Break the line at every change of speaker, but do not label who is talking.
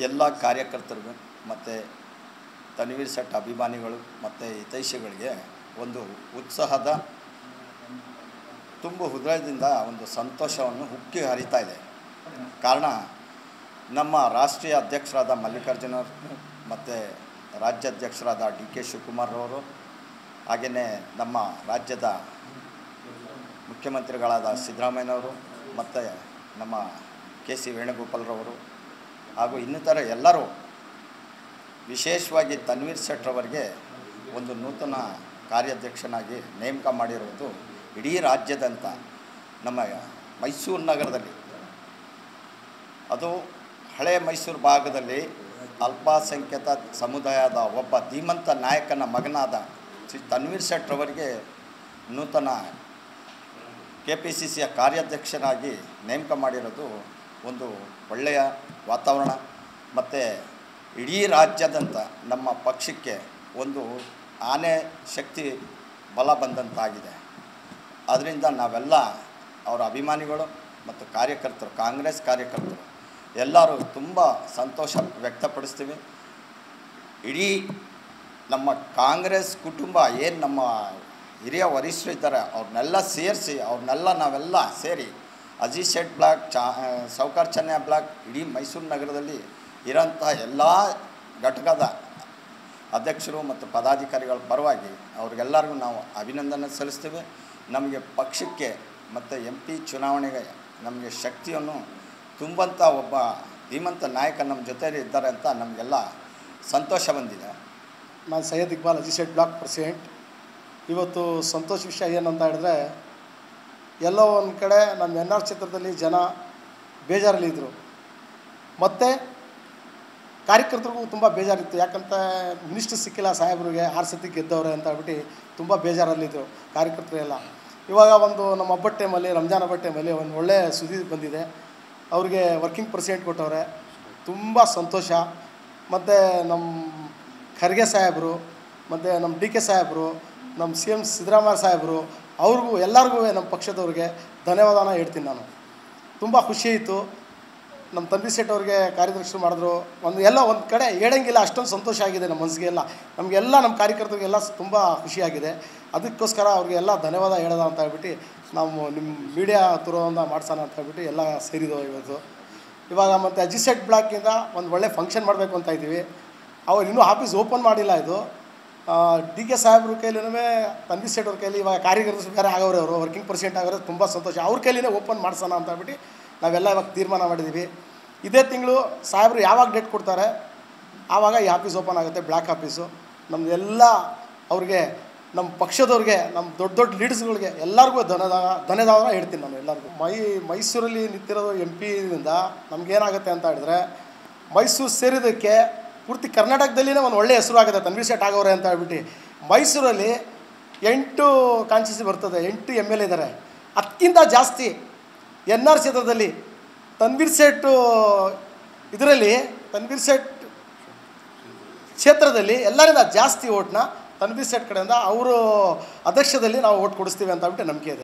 ಎಲ್ಲ ಕಾರ್ಯಕರ್ತರಿಗೂ ಮತ್ತು ತನ್ವೀರ್ ಸೇಠ್ ಅಭಿಮಾನಿಗಳು ಮತ್ತು ಹಿತೈಷಿಗಳಿಗೆ ಒಂದು ಉತ್ಸಾಹದ ತುಂಬ ಹೃದಯದಿಂದ ಒಂದು ಸಂತೋಷವನ್ನು ಉಕ್ಕಿ ಹರಿತಾ ಇದೆ. ಕಾರಣ ನಮ್ಮ ರಾಷ್ಟ್ರೀಯ ಅಧ್ಯಕ್ಷರಾದ ಮಲ್ಲಿಕಾರ್ಜುನ ಮತ್ತು ರಾಜ್ಯಾಧ್ಯಕ್ಷರಾದ ಡಿ.ಕೆ. ಶಿವಕುಮಾರ್ ಅವರು, ಹಾಗೆಯೇ ನಮ್ಮ ರಾಜ್ಯದ ಮುಖ್ಯಮಂತ್ರಿಗಳಾದ ಸಿದ್ದರಾಮಯ್ಯನವರು ಮತ್ತು ನಮ್ಮ ಕೆ.ಸಿ. ವೇಣುಗೋಪಾಲ್ರವರು ಹಾಗೂ ಇನ್ನಿತರ ಎಲ್ಲರೂ ವಿಶೇಷವಾಗಿ ತನ್ವೀರ್ ಸೇಠ್ರವರಿಗೆ ಒಂದು ನೂತನ ಕಾರ್ಯಾಧ್ಯಕ್ಷನಾಗಿ ನೇಮಕ ಮಾಡಿರುವುದು ಇಡೀ ರಾಜ್ಯದಂತ ನಮ್ಮ ಮೈಸೂರು ನಗರದಲ್ಲಿ, ಅದು ಹಳೆಯ ಮೈಸೂರು ಭಾಗದಲ್ಲಿ ಅಲ್ಪಸಂಖ್ಯಾತ ಸಮುದಾಯದ ಒಬ್ಬ ಧೀಮಂತ ನಾಯಕನ ಮಗನಾದ ಶ್ರೀ ತನ್ವೀರ್ ಸೇಠ್ರವರಿಗೆ ನೂತನ KPCCಯ ಕಾರ್ಯಾಧ್ಯಕ್ಷನಾಗಿ ನೇಮಕ ಮಾಡಿರೋದು ಒಂದು ಒಳ್ಳೆಯ ವಾತಾವರಣ ಮತ್ತು ಇಡೀ ರಾಜ್ಯದಂತ ನಮ್ಮ ಪಕ್ಷಕ್ಕೆ ಒಂದು ಆನೆ ಶಕ್ತಿ ಬಲ ಬಂದಂತಾಗಿದೆ. ಅದರಿಂದ ನಾವೆಲ್ಲ ಅವರ ಅಭಿಮಾನಿಗಳು ಮತ್ತು ಕಾರ್ಯಕರ್ತರು, ಕಾಂಗ್ರೆಸ್ ಕಾರ್ಯಕರ್ತರು ಎಲ್ಲರೂ ತುಂಬ ಸಂತೋಷ ವ್ಯಕ್ತಪಡಿಸ್ತೀವಿ. ಇಡೀ ನಮ್ಮ ಕಾಂಗ್ರೆಸ್ ಕುಟುಂಬ ಏನು ನಮ್ಮ ಹಿರಿಯ ವರಿಷ್ಠರು ಇದ್ದಾರೆ ಅವ್ರನ್ನೆಲ್ಲ ಸೇರಿಸಿ ನಾವೆಲ್ಲ ಸೇರಿ ಅಜೀಜ್ ಶೇಟ್ ಬ್ಲಾಕ್, ಸೌಕಾರ್ ಚೆನ್ನಯ್ಯ ಬ್ಲಾಕ್, ಇಡೀ ಮೈಸೂರು ನಗರದಲ್ಲಿ ಇರೋಂಥ ಎಲ್ಲ ಘಟಕದ ಅಧ್ಯಕ್ಷರು ಮತ್ತು ಪದಾಧಿಕಾರಿಗಳ ಪರವಾಗಿ ಅವ್ರಿಗೆಲ್ಲರಿಗೂ ನಾವು ಅಭಿನಂದನೆ ಸಲ್ಲಿಸ್ತೀವಿ. ನಮಗೆ ಪಕ್ಷಕ್ಕೆ ಮತ್ತು MP ಚುನಾವಣೆಗೆ ನಮಗೆ ಶಕ್ತಿಯನ್ನು ತುಂಬಂಥ ಒಬ್ಬ ಧೀಮಂತ ನಾಯಕ ನಮ್ಮ ಜೊತೆಯಲ್ಲಿ ಇದ್ದಾರೆ ಅಂತ ನಮಗೆಲ್ಲ ಸಂತೋಷ ಬಂದಿದೆ.
ನಾನು ಸೈಯದ್ ಇಕ್ಬಾಲ್, ಅಜೀಜ್ ಶೇಟ್ ಬ್ಲಾಕ್ ಪ್ರೆಸಿಡೆಂಟ್. ಇವತ್ತು ಸಂತೋಷ ವಿಷಯ ಏನಂತ ಹೇಳಿದ್ರೆ, ಎಲ್ಲೋ ಒಂದು ಕಡೆ ನಮ್ಮ NR ಕ್ಷೇತ್ರದಲ್ಲಿ ಜನ ಬೇಜಾರಲ್ಲಿದ್ದರು ಮತ್ತು ಕಾರ್ಯಕರ್ತರಿಗೂ ತುಂಬ ಬೇಜಾರಿತ್ತು. ಯಾಕಂತ ಮಿನಿಸ್ಟ್ರ್ ಸಿಕ್ಕಿಲ್ಲ ಸಾಹೇಬ್ರಿಗೆ, 6 ಸತಿ ಗೆದ್ದವ್ರೆ ಅಂತ ಹೇಳ್ಬಿಟ್ಟು ತುಂಬ ಬೇಜಾರಲ್ಲಿದ್ದರು ಕಾರ್ಯಕರ್ತರೆಲ್ಲ. ಇವಾಗ ಒಂದು ನಮ್ಮ ಹಬ್ಬದ ಟೈಮಲ್ಲಿ, ರಂಜಾನ್ ಹಬ್ಬದ ಟೈಮಲ್ಲಿ ಒಂದು ಒಳ್ಳೆಯ ಸುದ್ದಿ ಬಂದಿದೆ. ಅವ್ರಿಗೆ ವರ್ಕಿಂಗ್ ಪ್ರೆಸಿಡೆಂಟ್ ಕೊಟ್ಟವ್ರೆ, ತುಂಬ ಸಂತೋಷ. ಮತ್ತು ನಮ್ಮ ಖರ್ಗೆ ಸಾಹೇಬರು ಮತ್ತು ನಮ್ಮ DK ಸಾಹೇಬರು, ನಮ್ಮ CM ಸಿದ್ದರಾಮಯ್ಯ ಸಾಹೇಬರು, ಅವ್ರಿಗೂ ಎಲ್ಲರಿಗೂ ನಮ್ಮ ಪಕ್ಷದವ್ರಿಗೆ ಧನ್ಯವಾದನ ಹೇಳ್ತೀನಿ ನಾನು. ತುಂಬ ಖುಷಿಯಿತ್ತು. ನಮ್ಮ ತನ್ವೀರ್ ಸೇಠ್ ಅವ್ರಿಗೆ ಕಾರ್ಯದರ್ಶಿ ಮಾಡಿದ್ರು. ಒಂದು ಕಡೆ ಹೇಳಂಗಿಲ್ಲ, ಅಷ್ಟೊಂದು ಸಂತೋಷ ಆಗಿದೆ ನಮ್ಮ ಮನಸ್ಸಿಗೆಲ್ಲ. ನಮಗೆಲ್ಲ ನಮ್ಮ ಕಾರ್ಯಕರ್ತರಿಗೆಲ್ಲ ತುಂಬ ಖುಷಿಯಾಗಿದೆ. ಅದಕ್ಕೋಸ್ಕರ ಅವ್ರಿಗೆಲ್ಲ ಧನ್ಯವಾದ ಹೇಳೋದ ಅಂತ ಹೇಳ್ಬಿಟ್ಟು ನಾವು ನಿಮ್ಮ ಮೀಡಿಯಾ ತುರೋದಿಂದ ಮಾಡ್ಸೋಣ ಅಂತ ಹೇಳ್ಬಿಟ್ಟು ಎಲ್ಲ ಸೇರಿದೋ ಇವತ್ತು. ಇವಾಗ ಮತ್ತು ಅಜೀಜ್ ಶೇಟ್ ಬ್ಲಾಕಿಂದ ಒಂದು ಒಳ್ಳೆ ಫಂಕ್ಷನ್ ಮಾಡಬೇಕು ಅಂತ ಇದ್ದೀವಿ. ಅವ್ರು ಇನ್ನೂ ಆಫೀಸ್ ಓಪನ್ ಮಾಡಿಲ್ಲ. ಇದು DK ಸಾಹೇಬ್ರ ಕೈಲಿನೂ, ತನ್ವೀರ್ ಸೇಠ್ ಅವ್ರ ಕೈಲಿ ಇವಾಗ ಕಾರ್ಯದರ್ಶಿ ಬೇರೆ ಆಗವ್ರೆ, ಅವರು ವರ್ಕಿಂಗ್ ಪ್ರೆಸಿಡೆಂಟ್ ಆಗೋರು. ತುಂಬ ಸಂತೋಷ. ಅವ್ರ ಕೈಲಿನೇ ಓಪನ್ ಮಾಡ್ಸೋಣ ಅಂತ ಹೇಳ್ಬಿಟ್ಟು ನಾವೆಲ್ಲ ಇವಾಗ ತೀರ್ಮಾನ ಮಾಡಿದ್ದೀವಿ. ಇದೇ ತಿಂಗಳು ಸಾಹೇಬರು ಯಾವಾಗ ಡೇಟ್ ಕೊಡ್ತಾರೆ ಆವಾಗ ಈ ಆಫೀಸ್ ಓಪನ್ ಆಗುತ್ತೆ, ಬ್ಲಾಕ್ ಆಫೀಸು. ನಮ್ಮದೆಲ್ಲ ಅವ್ರಿಗೆ, ನಮ್ಮ ಪಕ್ಷದವ್ರಿಗೆ, ನಮ್ಮ ದೊಡ್ಡ ದೊಡ್ಡ ಲೀಡರ್ಸ್ಗಳಿಗೆ ಎಲ್ಲರಿಗೂ ಧನ್ಯವಾದ ಹೇಳ್ತೀನಿ ನಾನು ಎಲ್ಲರಿಗೂ. ಮೈಸೂರಲ್ಲಿ ನಿಂತಿರೋದು MP-ದಿಂದ ನಮಗೇನಾಗುತ್ತೆ ಅಂತ ಹೇಳಿದ್ರೆ, ಮೈಸೂರು ಸೇರಿದ್ದಕ್ಕೆ ಪೂರ್ತಿ ಕರ್ನಾಟಕದಲ್ಲಿನೇ ಒಂದು ಒಳ್ಳೆಯ ಹೆಸರು ಆಗುತ್ತೆ ತನ್ವೀರ್ ಸೇಠ್ ಆಗವ್ರೆ ಅಂತ ಹೇಳ್ಬಿಟ್ಟು. ಮೈಸೂರಲ್ಲಿ 8 ಕಾನ್ಸ್ಟಿಟ್ಯೂನ್ಸಿ ಬರ್ತದೆ, 8 MLA ಇದ್ದಾರೆ. ಅದಕ್ಕಿಂತ ಜಾಸ್ತಿ NR ಕ್ಷೇತ್ರದಲ್ಲಿ ತನ್ವೀರ್ ಸೇಠ್ ತನ್ವೀರ್ ಸೇಠ್ ಕ್ಷೇತ್ರದಲ್ಲಿ ಎಲ್ಲರಿಂದ ಜಾಸ್ತಿ ಓಟ್ನ ತನ್ವೀರ್ ಸೇಠ್ ಕಡೆಯಿಂದ ಅವರು ಅಧ್ಯಕ್ಷದಲ್ಲಿ ನಾವು ಓಟ್ ಕೊಡಿಸ್ತೀವಿ ಅಂತ ಹೇಳ್ಬಿಟ್ಟು ನಂಬಿಕೆ ಇದೆ.